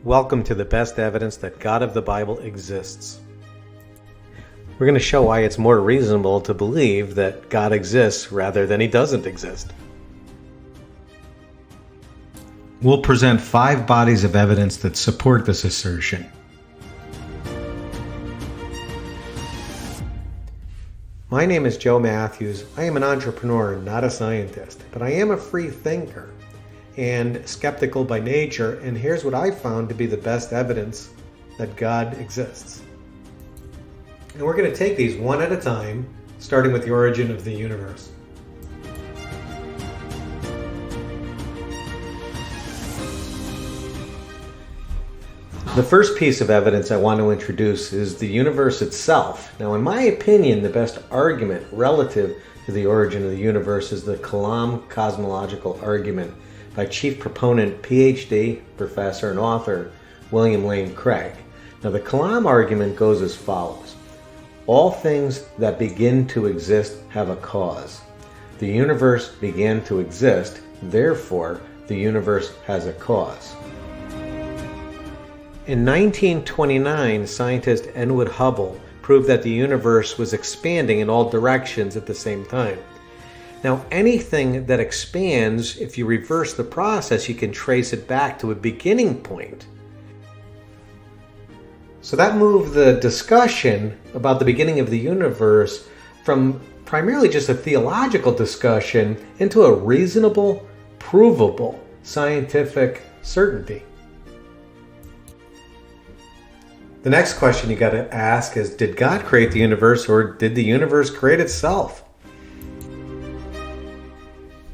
Welcome to the best evidence that God of the Bible exists. We're going to show why it's more reasonable to believe that God exists rather than he doesn't exist. We'll present 5 bodies of evidence that support this assertion. My name is Joe Matthews. I am an entrepreneur, not a scientist, but I am a free thinker and skeptical by nature, and here's what I found to be the best evidence that God exists. And we're going to take these one at a time, starting with the origin of the universe. The first piece of evidence I want to introduce is the universe itself. Now, in my opinion, the best argument relative to the origin of the universe is the Kalam cosmological argument by chief proponent, PhD, professor, and author William Lane Craig. Now, the Kalam argument goes as follows. All things that begin to exist have a cause. The universe began to exist, therefore, the universe has a cause. In 1929, scientist Edwin Hubble proved that the universe was expanding in all directions at the same time. Now, anything that expands, if you reverse the process, you can trace it back to a beginning point. So that moved the discussion about the beginning of the universe from primarily just a theological discussion into a reasonable, provable, scientific certainty. The next question you got to ask is, did God create the universe, or did the universe create itself?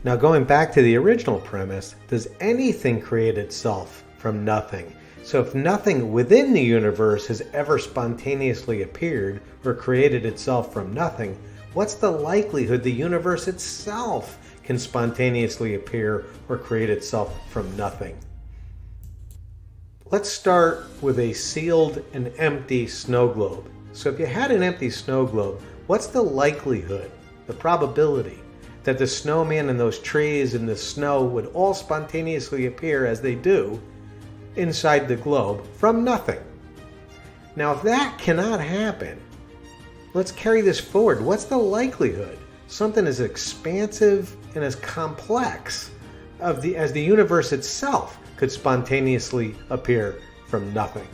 Now, going back to the original premise, does anything create itself from nothing? So if nothing within the universe has ever spontaneously appeared or created itself from nothing, what's the likelihood the universe itself can spontaneously appear or create itself from nothing? Let's start with a sealed and empty snow globe. So if you had an empty snow globe, what's the likelihood, the probability, that the snowman and those trees and the snow would all spontaneously appear as they do inside the globe from nothing? Now, if that cannot happen, let's carry this forward. What's the likelihood something as expansive and as complex as the universe itself could spontaneously appear from nothing?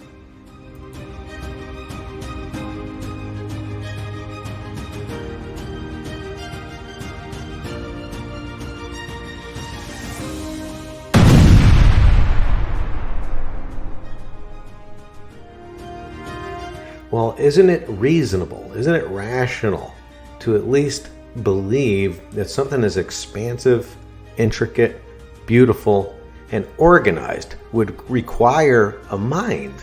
Well, isn't it reasonable, isn't it rational to at least believe that something as expansive, intricate, beautiful, and organized would require a mind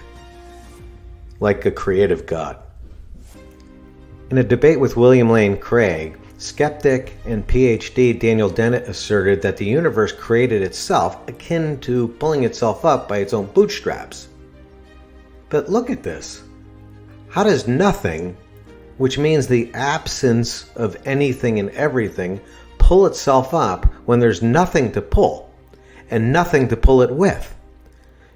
like a creative God? In a debate with William Lane Craig, skeptic and PhD Daniel Dennett asserted that the universe created itself akin to pulling itself up by its own bootstraps. But look at this. How does nothing, which means the absence of anything and everything, pull itself up when there's nothing to pull and nothing to pull it with?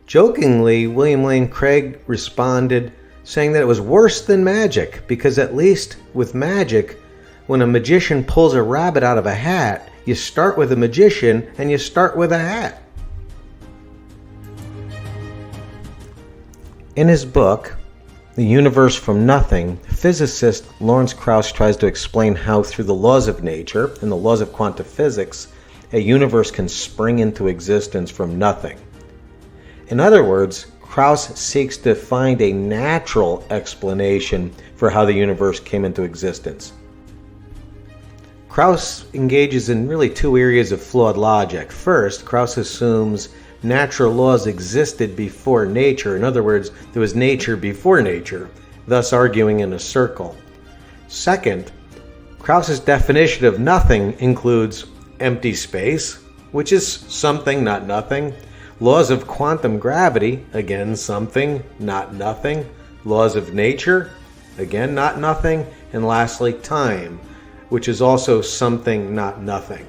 Jokingly, William Lane Craig responded saying that it was worse than magic, because at least with magic, when a magician pulls a rabbit out of a hat, you start with a magician and you start with a hat. In his book, The Universe from Nothing, physicist Lawrence Krauss tries to explain how, through the laws of nature and the laws of quantum physics, a universe can spring into existence from nothing. In other words, Krauss seeks to find a natural explanation for how the universe came into existence. Krauss engages in really 2 areas of flawed logic. First, Krauss assumes natural laws existed before nature. In other words, there was nature before nature, thus arguing in a circle. Second, Krauss's definition of nothing includes empty space, which is something, not nothing. Laws of quantum gravity, again, something, not nothing. Laws of nature, again, not nothing. And lastly, time, which is also something, not nothing.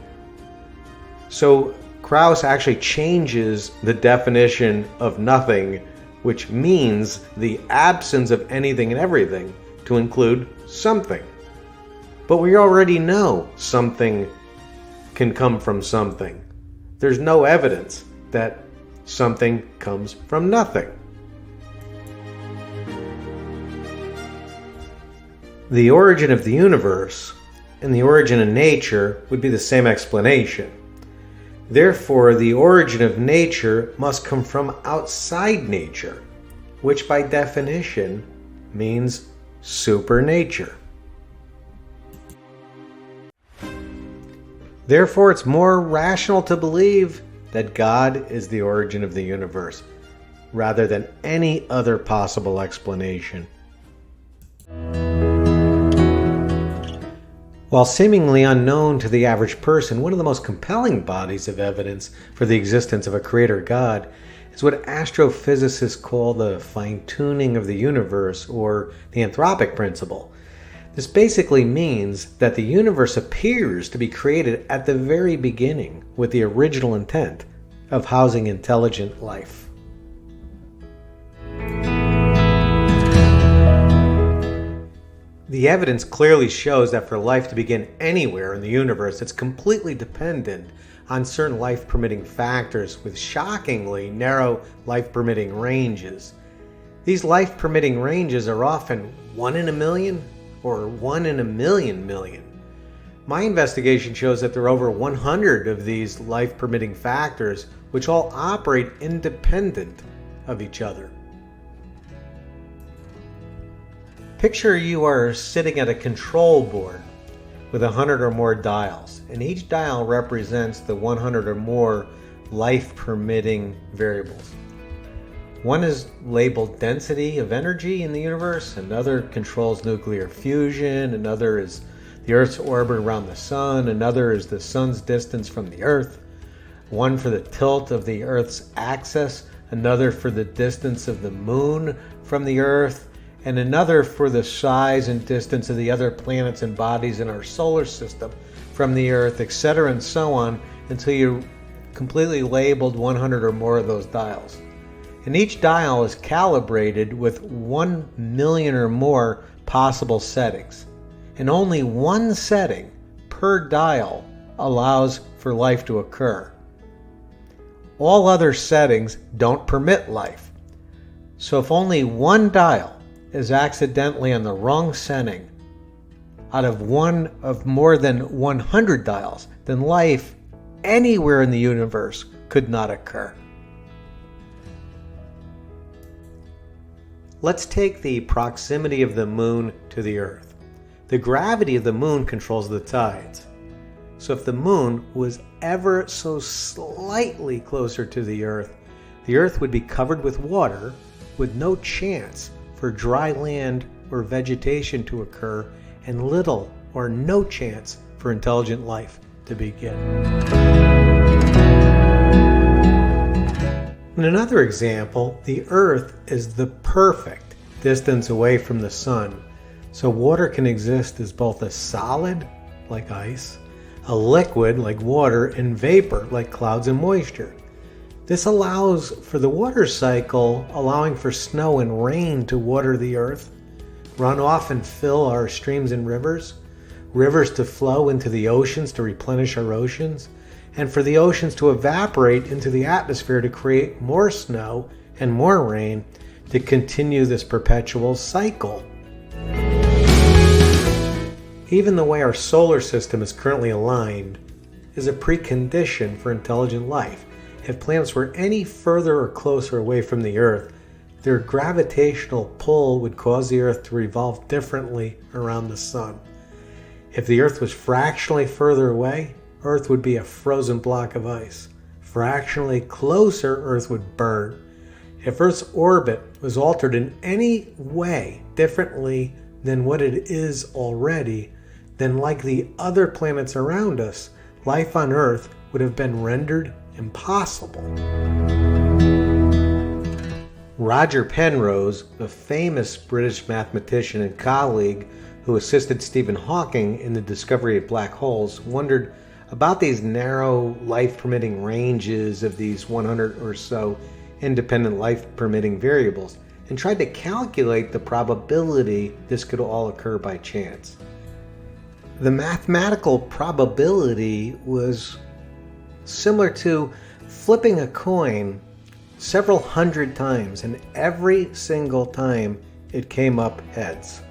So Krauss actually changes the definition of nothing which means the absence of anything and everything to include something. But we already know something can come from something. There's no evidence that something comes from nothing. The origin of the universe and the origin of nature would be the same explanation. Therefore, the origin of nature must come from outside nature, which by definition means supernature. Therefore, it's more rational to believe that God is the origin of the universe, rather than any other possible explanation. While seemingly unknown to the average person, one of the most compelling bodies of evidence for the existence of a creator God is what astrophysicists call the fine-tuning of the universe, or the anthropic principle. This basically means that the universe appears to be created at the very beginning with the original intent of housing intelligent life. The evidence clearly shows that for life to begin anywhere in the universe, it's completely dependent on certain life-permitting factors with shockingly narrow life-permitting ranges. These life-permitting ranges are often 1 in a million or 1 in a million million. My investigation shows that there are over 100 of these life-permitting factors which all operate independent of each other. Picture you are sitting at a control board with 100 or more dials, and each dial represents the 100 or more life-permitting variables. One is labeled density of energy in the universe, another controls nuclear fusion, another is the Earth's orbit around the Sun, another is the Sun's distance from the Earth, one for the tilt of the Earth's axis, another for the distance of the Moon from the Earth, and another for the size and distance of the other planets and bodies in our solar system from the Earth, etc., and so on, until you completely labeled 100 or more of those dials. And each dial is calibrated with 1 million or more possible settings. And only one setting per dial allows for life to occur. All other settings don't permit life. So if only one dial is accidentally on the wrong setting out of one of more than 100 dials, then life anywhere in the universe could not occur. Let's take the proximity of the Moon to the Earth. The gravity of the Moon controls the tides. So if the Moon was ever so slightly closer to the Earth would be covered with water with no chance for dry land or vegetation to occur, and little or no chance for intelligent life to begin. In another example, the Earth is the perfect distance away from the Sun, so water can exist as both a solid, like ice, a liquid, like water, and vapor, like clouds and moisture. This allows for the water cycle, allowing for snow and rain to water the Earth, run off and fill our streams and rivers to flow into the oceans to replenish our oceans, and for the oceans to evaporate into the atmosphere to create more snow and more rain to continue this perpetual cycle. Even the way our solar system is currently aligned is a precondition for intelligent life. If planets were any further or closer away from the Earth, their gravitational pull would cause the Earth to revolve differently around the Sun. If the Earth was fractionally further away, Earth would be a frozen block of ice. Fractionally closer, Earth would burn. If Earth's orbit was altered in any way differently than what it is already, then like the other planets around us, life on Earth would have been rendered impossible. Roger Penrose, the famous British mathematician and colleague who assisted Stephen Hawking in the discovery of black holes, wondered about these narrow life-permitting ranges of these 100 or so independent life-permitting variables and tried to calculate the probability this could all occur by chance. The mathematical probability was similar to flipping a coin several hundred times, and every single time it came up heads.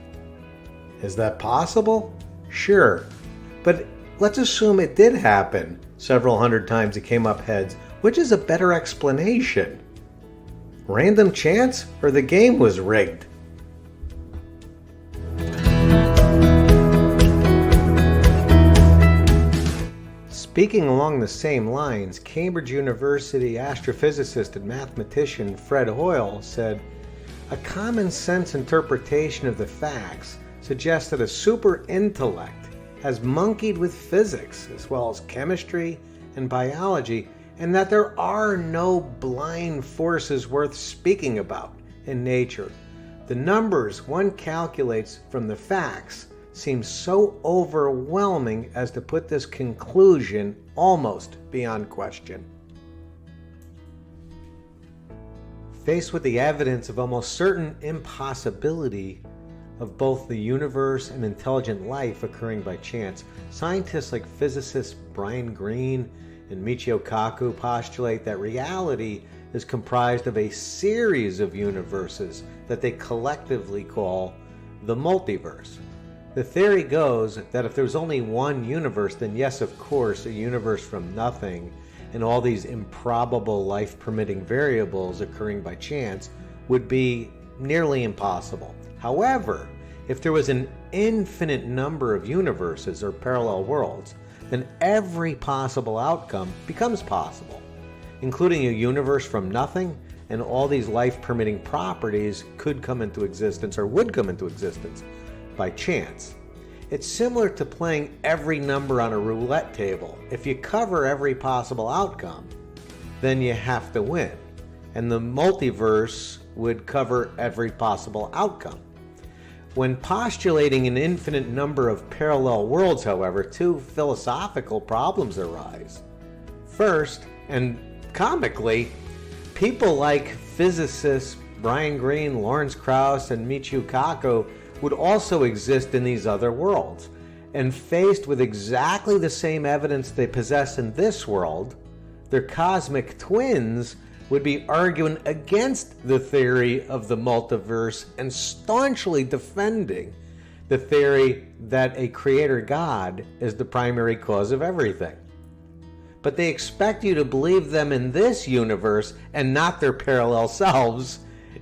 Is that possible? Sure. But let's assume it did happen several hundred times it came up heads. Which is a better explanation? Random chance, or the game was rigged? Speaking along the same lines, Cambridge University astrophysicist and mathematician Fred Hoyle said, "A common sense interpretation of the facts suggests that a super intellect has monkeyed with physics as well as chemistry and biology, and that there are no blind forces worth speaking about in nature. The numbers one calculates from the facts seem so overwhelming as to put this conclusion almost beyond question." Faced with the evidence of almost certain impossibility of both the universe and intelligent life occurring by chance, scientists like physicists Brian Greene and Michio Kaku postulate that reality is comprised of a series of universes that they collectively call the multiverse. The theory goes that if there's only one universe, then yes, of course, a universe from nothing and all these improbable life-permitting variables occurring by chance would be nearly impossible. However, if there was an infinite number of universes or parallel worlds, then every possible outcome becomes possible, including a universe from nothing, and all these life-permitting properties could come into existence or would come into existence by chance. It's similar to playing every number on a roulette table. If you cover every possible outcome, then you have to win, and the multiverse would cover every possible outcome. When postulating an infinite number of parallel worlds, however, two philosophical problems arise. First, and comically, people like physicists Brian Greene, Lawrence Krauss, and Michio Kaku would also exist in these other worlds. And faced with exactly the same evidence they possess in this world, their cosmic twins would be arguing against the theory of the multiverse and staunchly defending the theory that a creator God is the primary cause of everything. But they expect you to believe them in this universe and not their parallel selves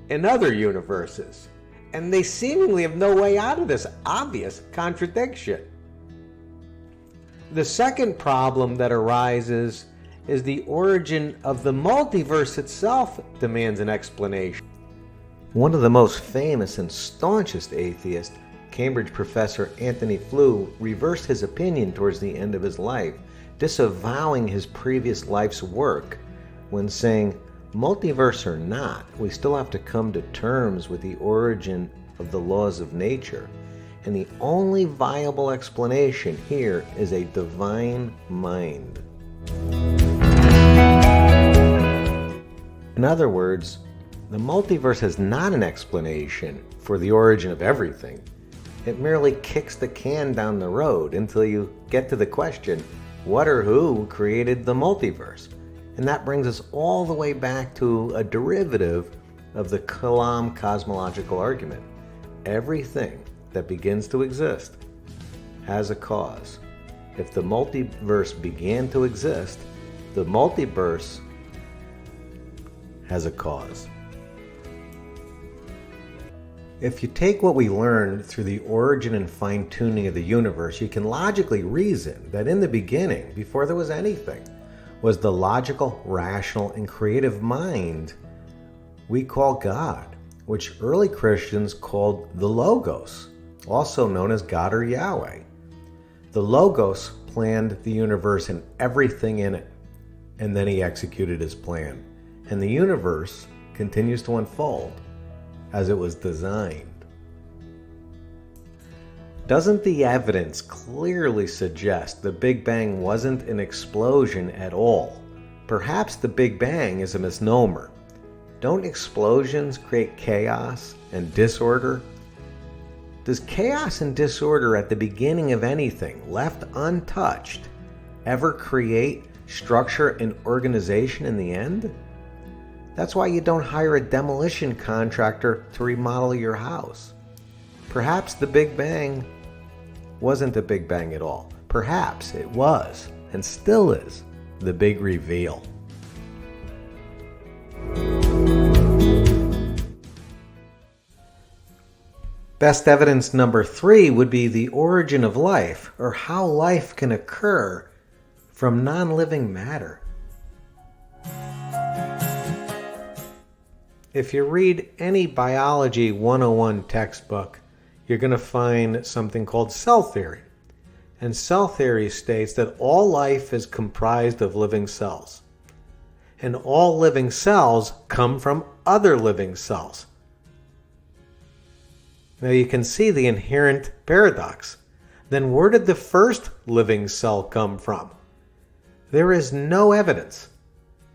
in other universes. And they seemingly have no way out of this obvious contradiction. The second problem that arises is the origin of the multiverse itself demands an explanation. One of the most famous and staunchest atheists, Cambridge professor Antony Flew, reversed his opinion towards the end of his life, disavowing his previous life's work when saying, "Multiverse or not, we still have to come to terms with the origin of the laws of nature, and the only viable explanation here is a divine mind." In other words, the multiverse is not an explanation for the origin of everything. It merely kicks the can down the road until you get to the question, what or who created the multiverse? And that brings us all the way back to a derivative of the Kalam cosmological argument. Everything that begins to exist has a cause. If the multiverse began to exist, the multiverse has a cause. If you take what we learned through the origin and fine-tuning of the universe, you can logically reason that in the beginning, before there was anything, was the logical, rational, and creative mind we call God, which early Christians called the Logos, also known as God or Yahweh. The Logos planned the universe and everything in it, and then he executed his plan. And the universe continues to unfold as it was designed. Doesn't the evidence clearly suggest the Big Bang wasn't an explosion at all? Perhaps the Big Bang is a misnomer. Don't explosions create chaos and disorder? Does chaos and disorder at the beginning of anything, left untouched, ever create structure and organization in the end? That's why you don't hire a demolition contractor to remodel your house. Perhaps the Big Bang wasn't the Big Bang at all. Perhaps it was, and still is, the big reveal. Best evidence number 3 would be the origin of life, or how life can occur from non-living matter. If you read any Biology 101 textbook, you're going to find something called cell theory. And cell theory states that all life is comprised of living cells. And all living cells come from other living cells. Now you can see the inherent paradox. Then where did the first living cell come from? There is no evidence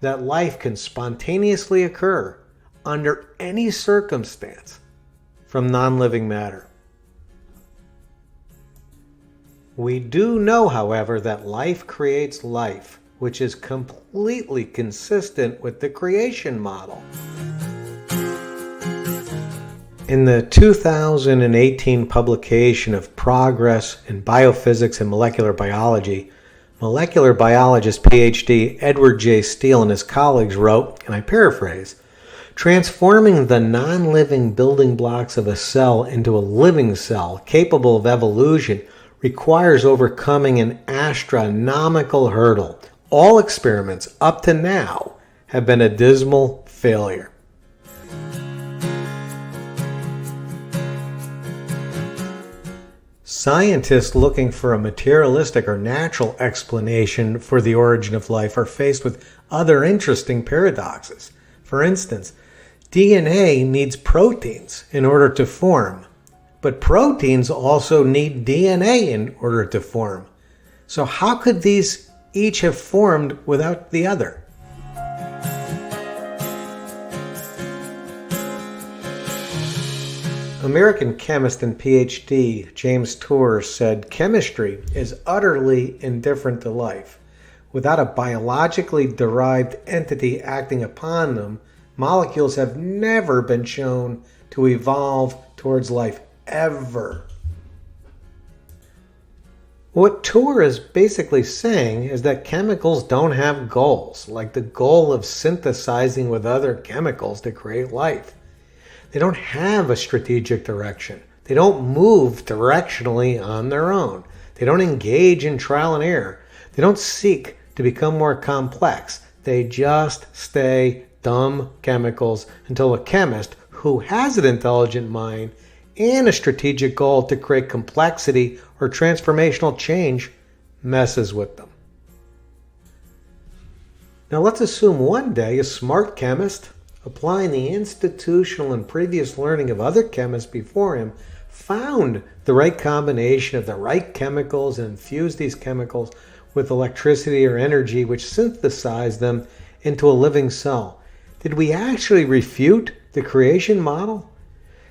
that life can spontaneously occur under any circumstance from non-living matter. We do know, however, that life creates life, which is completely consistent with the creation model. In the 2018 publication of Progress in Biophysics and Molecular Biology, molecular biologist PhD Edward J. Steele and his colleagues wrote, and I paraphrase, "Transforming the non-living building blocks of a cell into a living cell capable of evolution requires overcoming an astronomical hurdle. All experiments up to now have been a dismal failure." Scientists looking for a materialistic or natural explanation for the origin of life are faced with other interesting paradoxes. For instance, DNA needs proteins in order to form, but proteins also need DNA in order to form. So how could these each have formed without the other? American chemist and PhD James Tour said, "Chemistry is utterly indifferent to life. Without a biologically derived entity acting upon them, molecules have never been shown to evolve towards life, ever." What Tour is basically saying is that chemicals don't have goals, like the goal of synthesizing with other chemicals to create life. They don't have a strategic direction. They don't move directionally on their own. They don't engage in trial and error. They don't seek to become more complex. They just stay dumb chemicals until a chemist who has an intelligent mind and a strategic goal to create complexity or transformational change messes with them. Now let's assume one day a smart chemist, applying the institutional and previous learning of other chemists before him, found the right combination of the right chemicals and infused these chemicals with electricity or energy, which synthesized them into a living cell. Did we actually refute the creation model?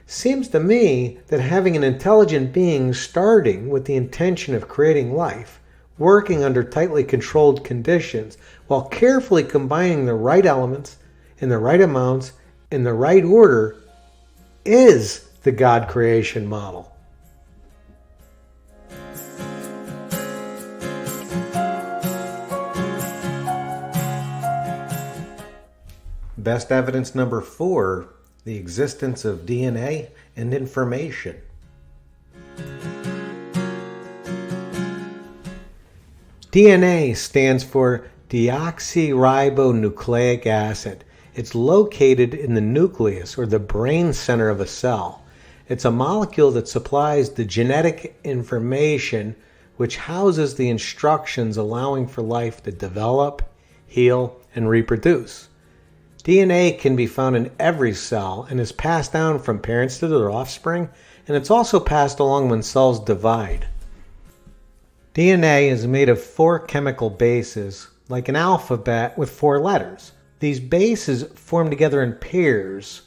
Seems to me that having an intelligent being starting with the intention of creating life, working under tightly controlled conditions, while carefully combining the right elements in the right amounts, in the right order, is the God creation model. Best evidence number 4, the existence of DNA and information. DNA stands for deoxyribonucleic acid. It's located in the nucleus, or the brain center of a cell. It's a molecule that supplies the genetic information which houses the instructions allowing for life to develop, heal, and reproduce. DNA can be found in every cell and is passed down from parents to their offspring, and it's also passed along when cells divide. DNA is made of 4 chemical bases, like an alphabet with 4 letters. These bases form together in pairs,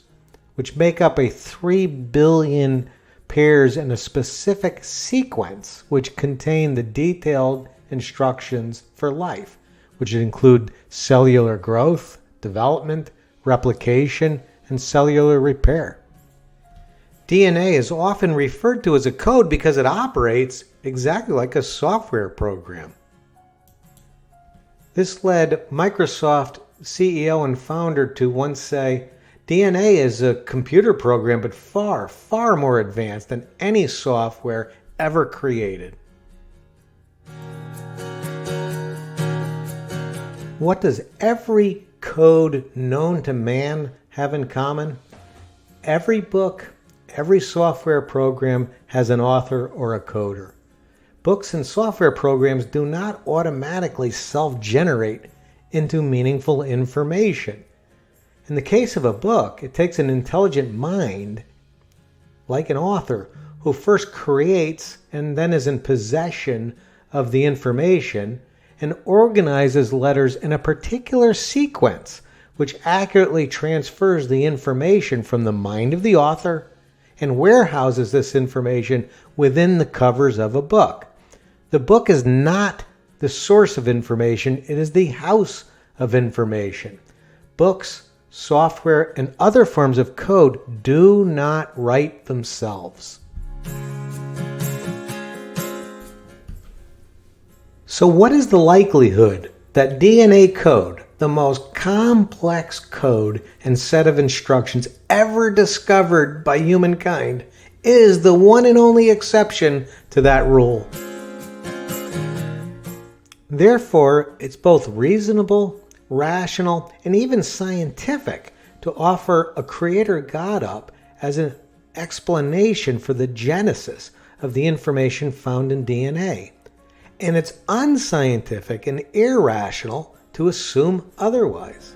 which make up a 3 billion pairs in a specific sequence, which contain the detailed instructions for life, which include cellular growth, development, replication, and cellular repair. DNA is often referred to as a code because it operates exactly like a software program. This led Microsoft CEO and founder to once say, DNA is a computer program, but far, far more advanced than any software ever created. What does every code known to man have in common? Every book, every software program has an author or a coder. Books and software programs do not automatically self-generate into meaningful information. In the case of a book, it takes an intelligent mind, like an author, who first creates and then is in possession of the information and organizes letters in a particular sequence, which accurately transfers the information from the mind of the author and warehouses this information within the covers of a book. The book is not the source of information, it is the house of information. Books, software, and other forms of code do not write themselves. So what is the likelihood that DNA code, the most complex code and set of instructions ever discovered by humankind, is the one and only exception to that rule? Therefore, it's both reasonable, rational, and even scientific to offer a creator God up as an explanation for the genesis of the information found in DNA. And it's unscientific and irrational to assume otherwise.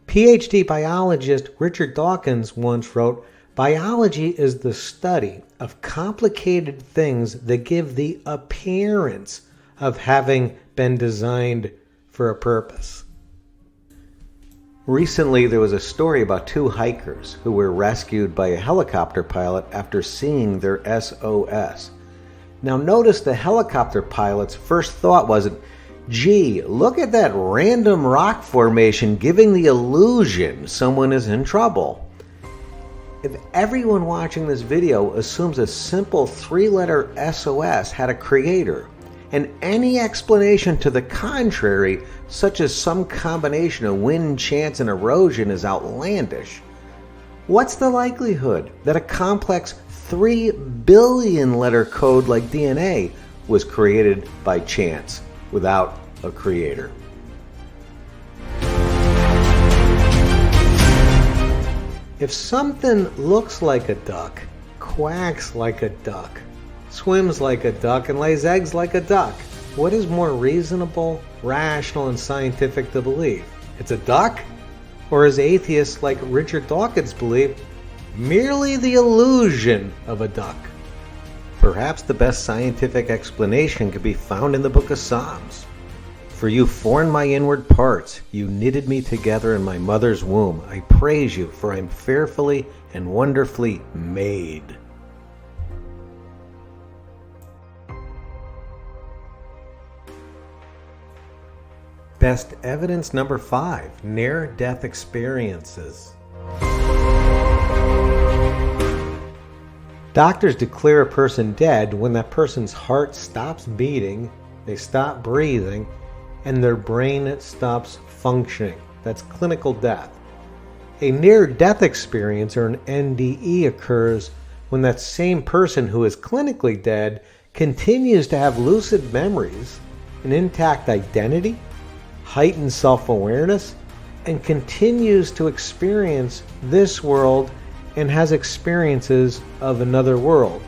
PhD biologist Richard Dawkins once wrote, "Biology is the study of complicated things that give the appearance of having been designed for a purpose." Recently, there was a story about two hikers who were rescued by a helicopter pilot after seeing their SOS. Now notice the helicopter pilot's first thought wasn't, "Gee, look at that random rock formation giving the illusion someone is in trouble." If everyone watching this video assumes a simple 3-letter SOS had a creator, and any explanation to the contrary, such as some combination of wind, chance, and erosion, is outlandish, what's the likelihood that a complex 3 billion letter code like DNA was created by chance without a creator? If something looks like a duck, quacks like a duck, swims like a duck, and lays eggs like a duck, what is more reasonable, rational, and scientific to believe? It's a duck? Or as atheists like Richard Dawkins believe, merely the illusion of a duck? Perhaps the best scientific explanation could be found in the book of Psalms. "For you formed my inward parts, you knitted me together in my mother's womb. I praise you, for I am fearfully and wonderfully made." Best evidence number 5, near-death experiences. Doctors declare a person dead when that person's heart stops beating, they stop breathing, and their brain stops functioning. That's clinical death. A near-death experience, or an NDE, occurs when that same person who is clinically dead continues to have lucid memories, an intact identity, heightened self-awareness, and continues to experience this world and has experiences of another world.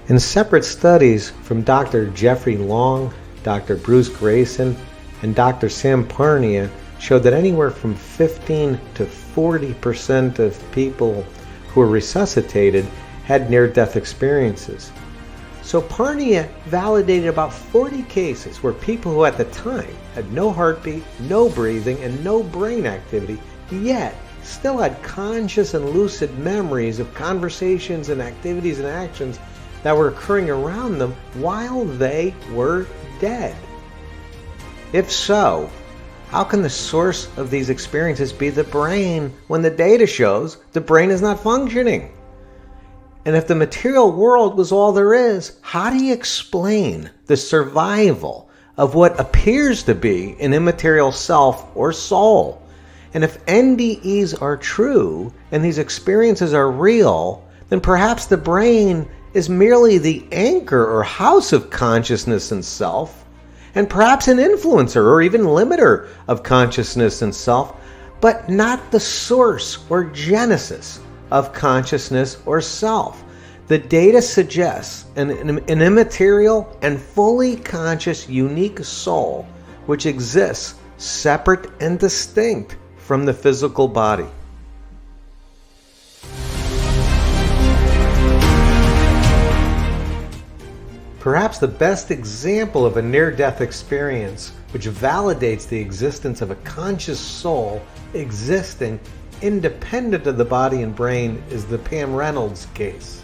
In separate studies from Dr. Jeffrey Long, Dr. Bruce Grayson, and Dr. Sam Parnia showed that anywhere from 15 to 40% of people who were resuscitated had near-death experiences. So Parnia validated about 40 cases where people who at the time had no heartbeat, no breathing, and no brain activity, yet still had conscious and lucid memories of conversations and activities and actions that were occurring around them while they were dead. If so, how can the source of these experiences be the brain when the data shows the brain is not functioning? And if the material world was all there is, how do you explain the survival of what appears to be an immaterial self or soul? And if NDEs are true and these experiences are real, then perhaps the brain is merely the anchor or house of consciousness and self, and perhaps an influencer or even limiter of consciousness and self, but not the source or genesis of consciousness or self. The data suggests an immaterial and fully conscious unique soul which exists separate and distinct from the physical body. Perhaps the best example of a near-death experience which validates the existence of a conscious soul existing independent of the body and brain is the Pam Reynolds case.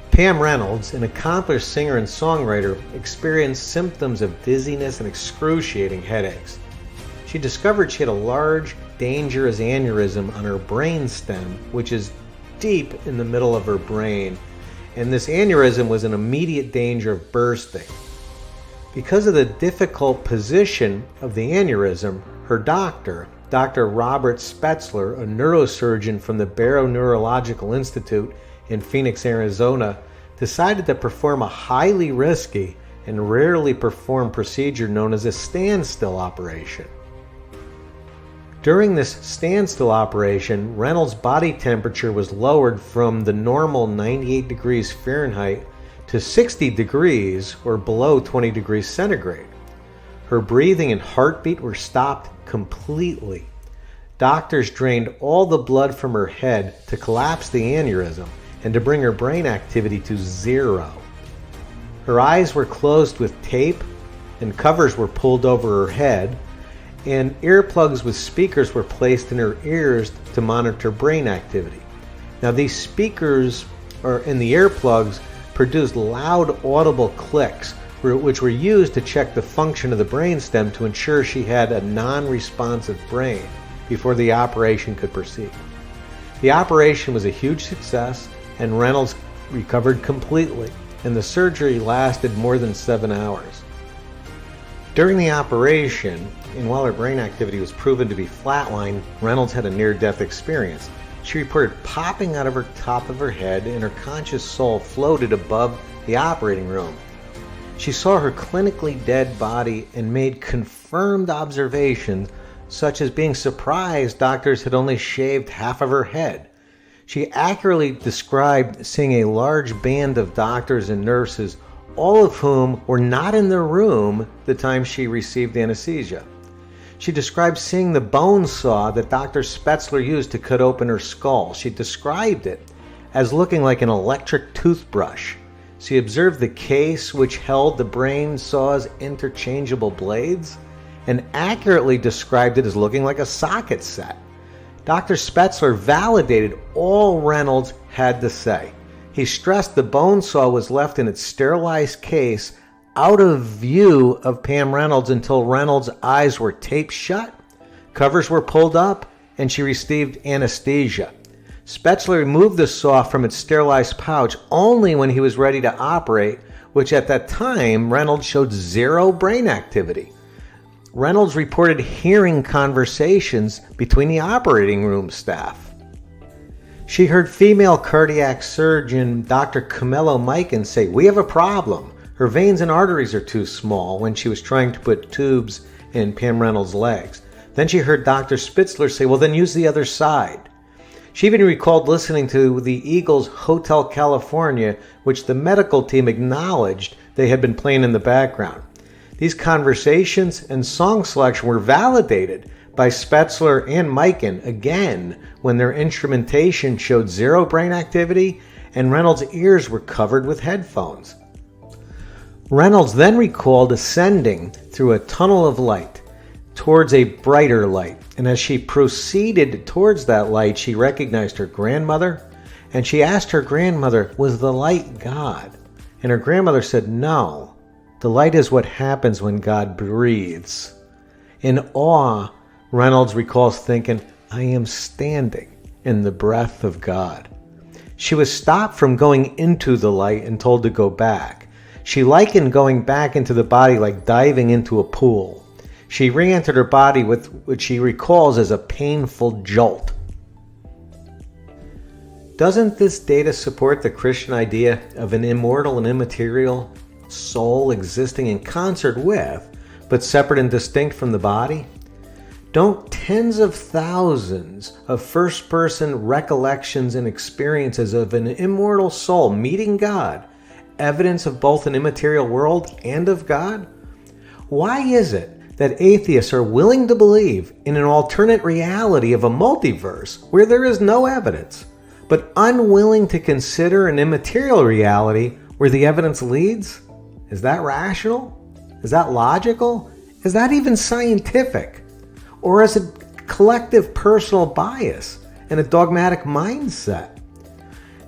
Pam Reynolds, an accomplished singer and songwriter, experienced symptoms of dizziness and excruciating headaches. She discovered she had a large, dangerous aneurysm on her brainstem, which is deep in the middle of her brain, and this aneurysm was in immediate danger of bursting. Because of the difficult position of the aneurysm, her doctor, Dr. Robert Spetzler, a neurosurgeon from the Barrow Neurological Institute in Phoenix, Arizona, decided to perform a highly risky and rarely performed procedure known as a standstill operation. During this standstill operation, Reynolds' body temperature was lowered from the normal 98 degrees Fahrenheit to 60 degrees or below 20 degrees centigrade. Her breathing and heartbeat were stopped completely. Doctors drained all the blood from her head to collapse the aneurysm and to bring her brain activity to zero. Her eyes were closed with tape and covers were pulled over her head, and earplugs with speakers were placed in her ears to monitor brain activity. Now these speakers and the earplugs produced loud audible clicks which were used to check the function of the brainstem to ensure she had a non-responsive brain before the operation could proceed. The operation was a huge success and Reynolds recovered completely, and the surgery lasted more than 7 hours. During the operation, and while her brain activity was proven to be flatlined, Reynolds had a near-death experience. She reported popping out of her top of her head and her conscious soul floated above the operating room. She saw her clinically dead body and made confirmed observations such as being surprised doctors had only shaved half of her head. She accurately described seeing a large band of doctors and nurses, all of whom were not in the room the time she received anesthesia. She described seeing the bone saw that Dr. Spetzler used to cut open her skull. She described it as looking like an electric toothbrush. She observed the case which held the brain saw's interchangeable blades and accurately described it as looking like a socket set. Dr. Spetzler validated all Reynolds had to say. He stressed the bone saw was left in its sterilized case out of view of Pam Reynolds until Reynolds' eyes were taped shut, covers were pulled up, and she received anesthesia. Spetzler removed the saw from its sterilized pouch only when he was ready to operate, which at that time Reynolds showed zero brain activity. Reynolds reported hearing conversations between the operating room staff. She heard female cardiac surgeon Dr. Camillo Mikan say, "We have a problem. Her veins and arteries are too small," when she was trying to put tubes in Pam Reynolds' legs. Then she heard Dr. Spetzler say, "Well, then use the other side." She even recalled listening to the Eagles' Hotel California, which the medical team acknowledged they had been playing in the background. These conversations and song selection were validated by Spetzler and Mikan again when their instrumentation showed zero brain activity and Reynolds' ears were covered with headphones. Reynolds then recalled ascending through a tunnel of light towards a brighter light, and as she proceeded towards that light, she recognized her grandmother, and she asked her grandmother, "Was the light God?" And her grandmother said, "No, the light is what happens when God breathes." In awe, Reynolds recalls thinking, "I am standing in the breath of God." She was stopped from going into the light and told to go back. She likened going back into the body like diving into a pool. She re-entered her body with what she recalls as a painful jolt. Doesn't this data support the Christian idea of an immortal and immaterial soul existing in concert with, but separate and distinct from the body? Don't tens of thousands of first-person recollections and experiences of an immortal soul meeting God evidence of both an immaterial world and of God? Why is it that atheists are willing to believe in an alternate reality of a multiverse where there is no evidence, but unwilling to consider an immaterial reality where the evidence leads? Is that rational? Is that logical? Is that even scientific? Or is it collective personal bias and a dogmatic mindset?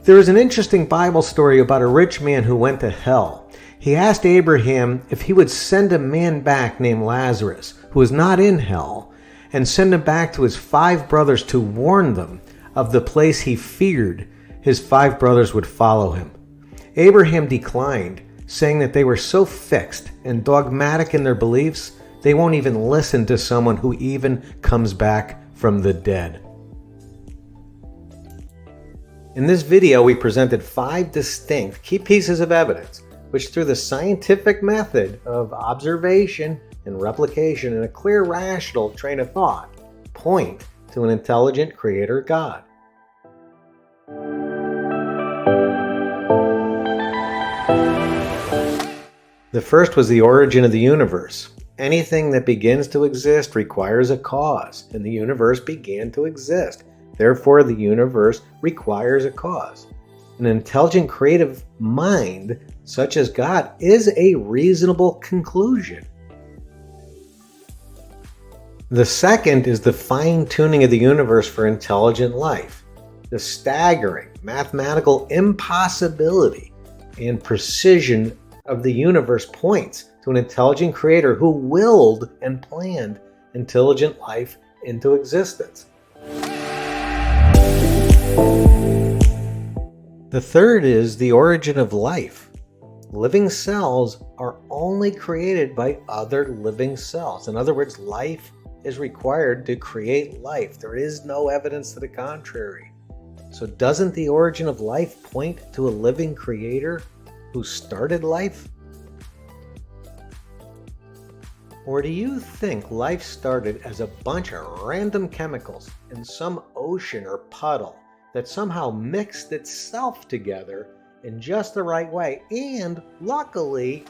There is an interesting Bible story about a rich man who went to hell. He asked Abraham if he would send a man back named Lazarus, who was not in hell, and send him back to his 5 brothers to warn them of the place he feared his 5 brothers would follow him. Abraham declined, saying that they were so fixed and dogmatic in their beliefs, they won't even listen to someone who even comes back from the dead. In this video, we presented 5 distinct key pieces of evidence, which through the scientific method of observation and replication and a clear rational train of thought, point to an intelligent creator God. The first was the origin of the universe. Anything that begins to exist requires a cause, and the universe began to exist. Therefore, the universe requires a cause. An intelligent creative mind, such as God, is a reasonable conclusion. The second is the fine-tuning of the universe for intelligent life. The staggering mathematical impossibility and precision of the universe points to an intelligent creator who willed and planned intelligent life into existence. The third is the origin of life. Living cells are only created by other living cells. In other words, life is required to create life. There is no evidence to the contrary. So doesn't the origin of life point to a living creator who started life? Or do you think life started as a bunch of random chemicals in some ocean or puddle that somehow mixed itself together in just the right way and, luckily,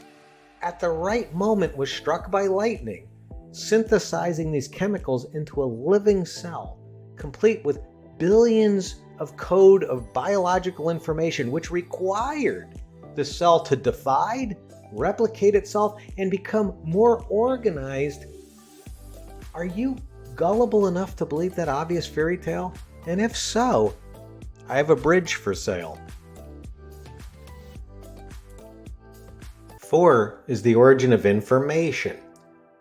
at the right moment was struck by lightning, synthesizing these chemicals into a living cell, complete with billions of code of biological information which required the cell to divide, replicate itself, and become more organized? Are you gullible enough to believe that obvious fairy tale? And if so, I have a bridge for sale. 4 is the origin of information.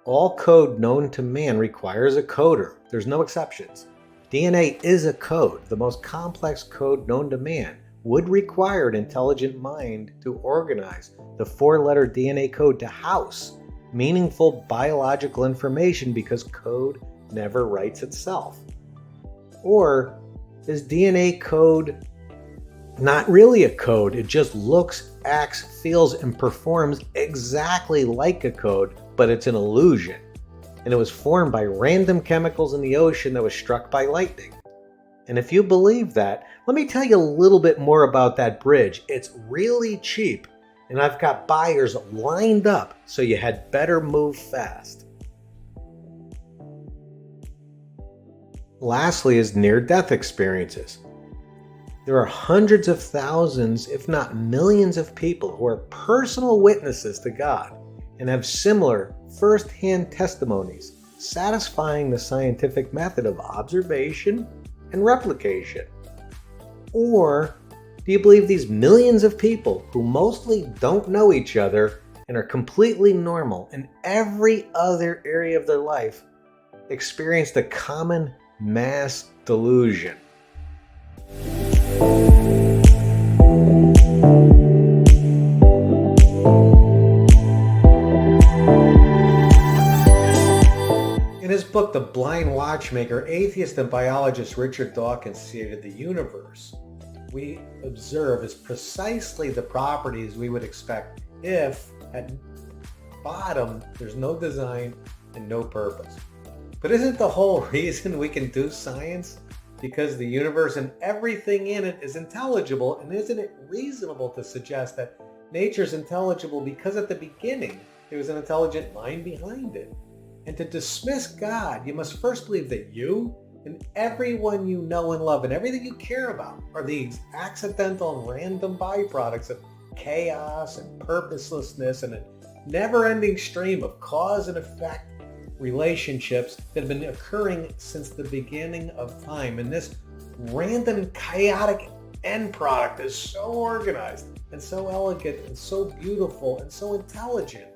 All code known to man requires a coder. There's no exceptions. DNA is a code. The most complex code known to man would require an intelligent mind to organize the 4-letter DNA code to house meaningful biological information, because code never writes itself. Or is DNA code not really a code? It just looks, acts, feels, and performs exactly like a code, but it's an illusion. And it was formed by random chemicals in the ocean that was struck by lightning. And if you believe that, let me tell you a little bit more about that bridge. It's really cheap, and I've got buyers lined up, so you had better move fast. Lastly is near-death experiences. There are hundreds of thousands, if not millions of people who are personal witnesses to God and have similar first-hand testimonies satisfying the scientific method of observation and replication. Or do you believe these millions of people who mostly don't know each other and are completely normal in every other area of their life experienced a common mass delusion? In his book, The Blind Watchmaker, atheist and biologist Richard Dawkins stated the universe we observe is precisely the properties we would expect if, at bottom, there's no design and no purpose. But isn't the whole reason we can do science because the universe and everything in it is intelligible? And isn't it reasonable to suggest that nature's intelligible because at the beginning there was an intelligent mind behind it? And to dismiss God, you must first believe that you and everyone you know and love and everything you care about are the accidental and random byproducts of chaos and purposelessness and a never-ending stream of cause and effect relationships that have been occurring since the beginning of time. And this random, chaotic end product is so organized and so elegant and so beautiful and so intelligent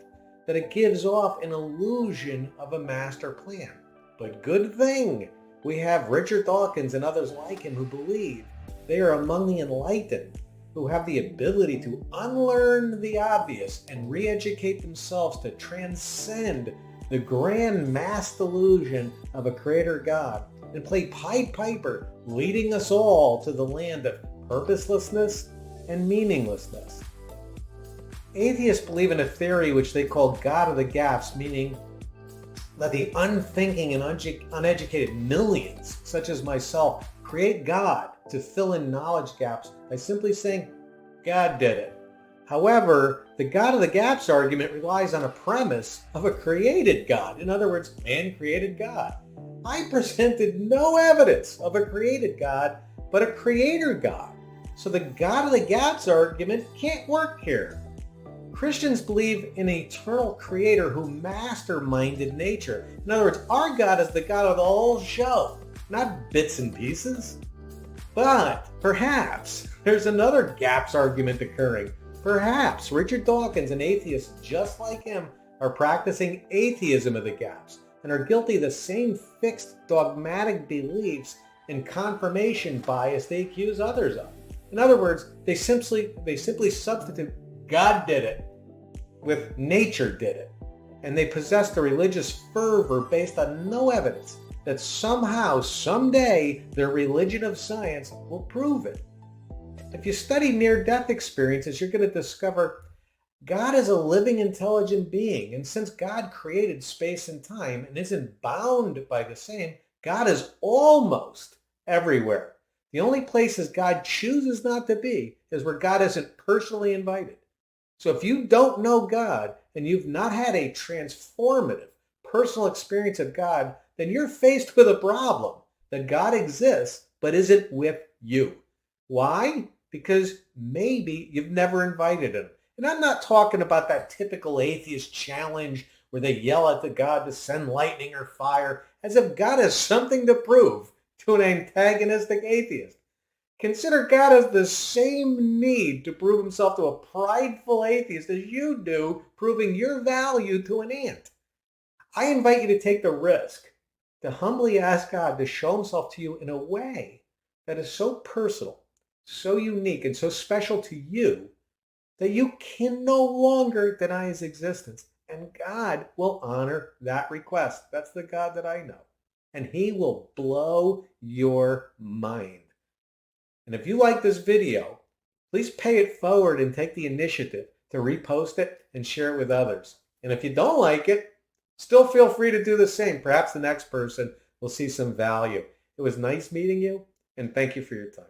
that it gives off an illusion of a master plan. But good thing we have Richard Dawkins and others like him who believe they are among the enlightened, who have the ability to unlearn the obvious and re-educate themselves to transcend the grand mass delusion of a creator God and play Pied Piper, leading us all to the land of purposelessness and meaninglessness. Atheists believe in a theory which they call God of the Gaps, meaning that the unthinking and uneducated millions, such as myself, create God to fill in knowledge gaps by simply saying, God did it. However, the God of the Gaps argument relies on a premise of a created God. In other words, man created God. I presented no evidence of a created God, but a creator God. So the God of the Gaps argument can't work here. Christians believe in an eternal creator who masterminded nature. In other words, our God is the God of the whole show, not bits and pieces. But perhaps there's another gaps argument occurring. Perhaps Richard Dawkins and atheists just like him are practicing atheism of the gaps and are guilty of the same fixed dogmatic beliefs and confirmation bias they accuse others of. In other words, they simply substitute God did it with nature did it. And they possess the religious fervor based on no evidence that somehow, someday, their religion of science will prove it. If you study near-death experiences, you're going to discover God is a living, intelligent being. And since God created space and time and isn't bound by the same, God is almost everywhere. The only places God chooses not to be is where God isn't personally invited. So if you don't know God and you've not had a transformative personal experience of God, then you're faced with a problem that God exists but isn't with you. Why? Because maybe you've never invited him. And I'm not talking about that typical atheist challenge where they yell at the God to send lightning or fire as if God has something to prove to an antagonistic atheist. Consider God as the same need to prove himself to a prideful atheist as you do proving your value to an ant. I invite you to take the risk to humbly ask God to show himself to you in a way that is so personal, so unique, and so special to you that you can no longer deny his existence. And God will honor that request. That's the God that I know. And he will blow your mind. And if you like this video, please pay it forward and take the initiative to repost it and share it with others. And if you don't like it, still feel free to do the same. Perhaps the next person will see some value. It was nice meeting you, and thank you for your time.